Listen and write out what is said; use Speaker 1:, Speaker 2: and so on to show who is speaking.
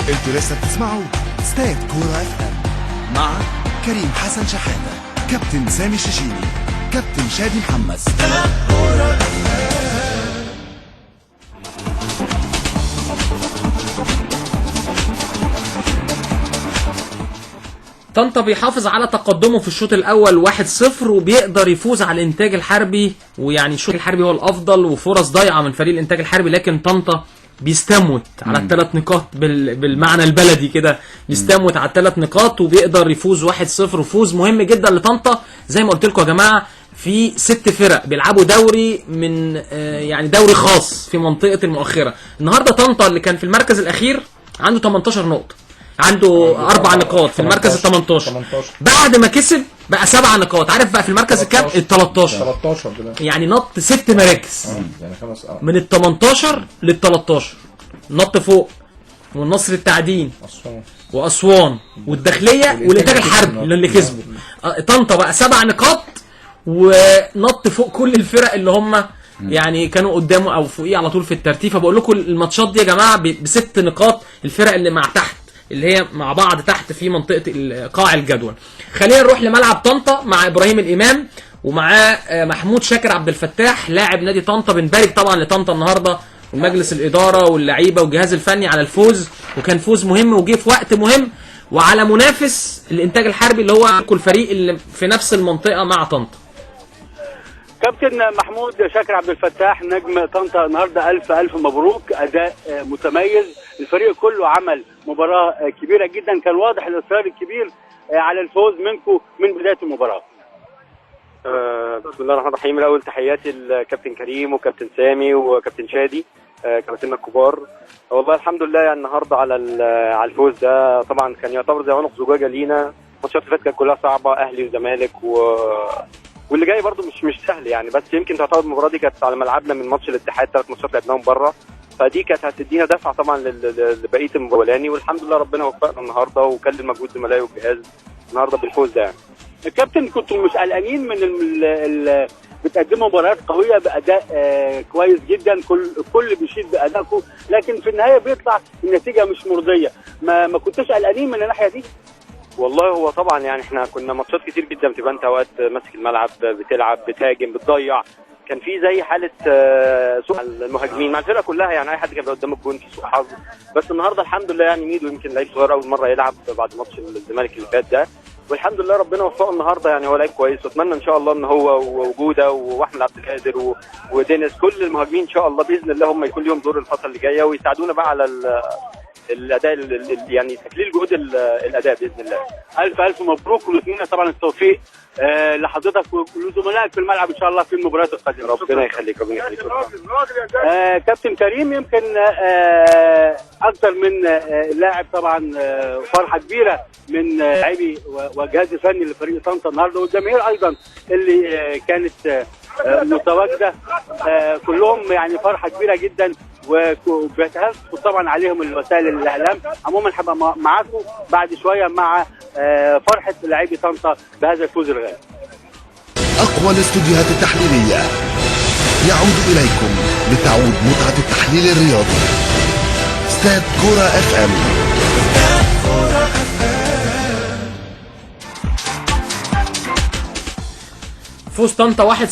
Speaker 1: انتوا لسه بتسمعوا استاد كورة اف ام مع كريم حسن شحاتة، كابتن سامي الششيني، كابتن شادي محمد. استاد كورة
Speaker 2: طنطا بيحافظ على تقدمه في الشوط الاول 1-0 وبيقدر يفوز على الانتاج الحربي، ويعني الشوط الحربي هو الافضل وفرص ضايعه من فريق الانتاج الحربي، لكن طنطا بيستموت على الثلاث نقاط بالمعنى البلدي كده، بيستموت على الثلاث نقاط وبيقدر يفوز 1-0، وفوز مهم جدا لطنطا. زي ما قلت لكم يا جماعه، في 6 فرق بيلعبوا دوري من يعني دوري خاص في منطقه المؤخره. النهارده طنطا اللي كان في المركز الاخير عنده 18 نقطه، عنده 4 نقاط في المركز ال 18. بعد ما كسب بقى 7 نقاط. عارف بقى في المركز الكام؟ ال 13 يعني نط 6 مراكز
Speaker 3: يعني
Speaker 2: من ال 18 لل 13 نط فوق. والنصر التعدين واسوان والداخليه والانتاج الحربي اللي كسبوا. طنطا بقى 7 نقاط ونط فوق كل الفرق اللي هم يعني كانوا قدامه او فوقيه على طول في الترتيب. فبقول لكم الماتشات دي يا جماعه ب6 نقاط الفرق اللي مع تحت، اللي هي مع بعض تحت في منطقه قاع الجدول. خلينا نروح لملعب طنطا مع ابراهيم الامام ومعاه محمود شاكر عبد الفتاح لاعب نادي طنطا. بنبارك طبعا لطنطا النهارده ومجلس الاداره واللعيبه والجهاز الفني على الفوز، وكان فوز مهم وجه في وقت مهم، وعلى منافس الانتاج الحربي اللي هو كل فريق اللي في نفس المنطقه مع طنطا.
Speaker 4: كابتن محمود شاكر عبد الفتاح نجم طنطا النهارده الف مبروك، اداء متميز. الفريق كله عمل مباراه كبيره جدا، كان واضح الاصرار الكبير على الفوز منكم من بدايه المباراه.
Speaker 5: بسم الله الرحمن الرحيم. الاول تحياتي لكابتن كريم وكابتن سامي وكابتن شادي كابتننا الكبار. والله الحمد لله يعني النهارده على الفوز ده. طبعا كان يعتبر زي عنق زجاجه لينا. الماتشات اللي فاتت كانت كلها صعبه، اهلي وزمالك واللي جاي برده مش سهل يعني، بس يمكن تعتبر المباراه دي كانت على ملعبنا من ماتش الاتحاد، 3 ماتشات لعبناهم بره، فدي كانت هتدينا دفعه طبعا لبقيه المباريات، والحمد لله ربنا وفقنا النهارده وكلل مجهود زملائي والجهاز النهارده بالفوز ده يعني.
Speaker 4: الكابتن كنتوا مش قلقانين من بتقدموا مباريات قويه باداء كويس جدا، كل بيشيد بادائكم، لكن في النهايه بيطلع النتيجه مش مرضيه. ما كنتوش قلقانين من الناحيه دي؟
Speaker 5: والله هو طبعا يعني احنا كنا ماتشات كتير جدا بتبقى انت اوقات ماسك الملعب بتلعب بتهاجم بتضيع، كان في زي حاله سوء المهاجمين مع الفرقه كلها يعني، اي حد كان قدام الجون في سوء حظ. بس النهارده الحمد لله يعني ميدو يمكن لعيب صغير اول مره يلعب بعد ماتش الزمالك اللي فات ده، والحمد لله ربنا وفقه النهارده يعني، هو لعيب كويس، واتمنى ان شاء الله ان هو ووجوده واحمد عبد القادر ودينيس كل المهاجمين ان شاء الله باذن الله هم يكون لهم دور الفتره اللي جايه ويساعدونا بقى على الاداء يعني تكليل جهود الاداء باذن الله.
Speaker 4: الف مبروك، ونتمنى طبعا التوفيق لحضرتك ولزملائك في الملعب ان شاء الله في المباريات القادمه.
Speaker 5: ربنا يخليك ربنا يخليك.
Speaker 4: كابتن كريم، يمكن اكثر من لاعب طبعا فرحه كبيره من لاعبي وجهاز فني لفريق طنطا النهارده، والجماهير ايضا اللي كانت متواجده، كلهم يعني فرحه كبيره جدا، وبيتهافوا طبعا عليهم الوسائل الاعلام. عموما هبقى معاكم بعد شويه مع فرحه لاعبي طنطا بهذا الفوز الغالي.
Speaker 1: أقوى الاستوديوهات التحليلية يعود إليكم لتعود متعة التحليل الرياضي. استاد كورة اف ام.
Speaker 2: فوز طنطا 1-0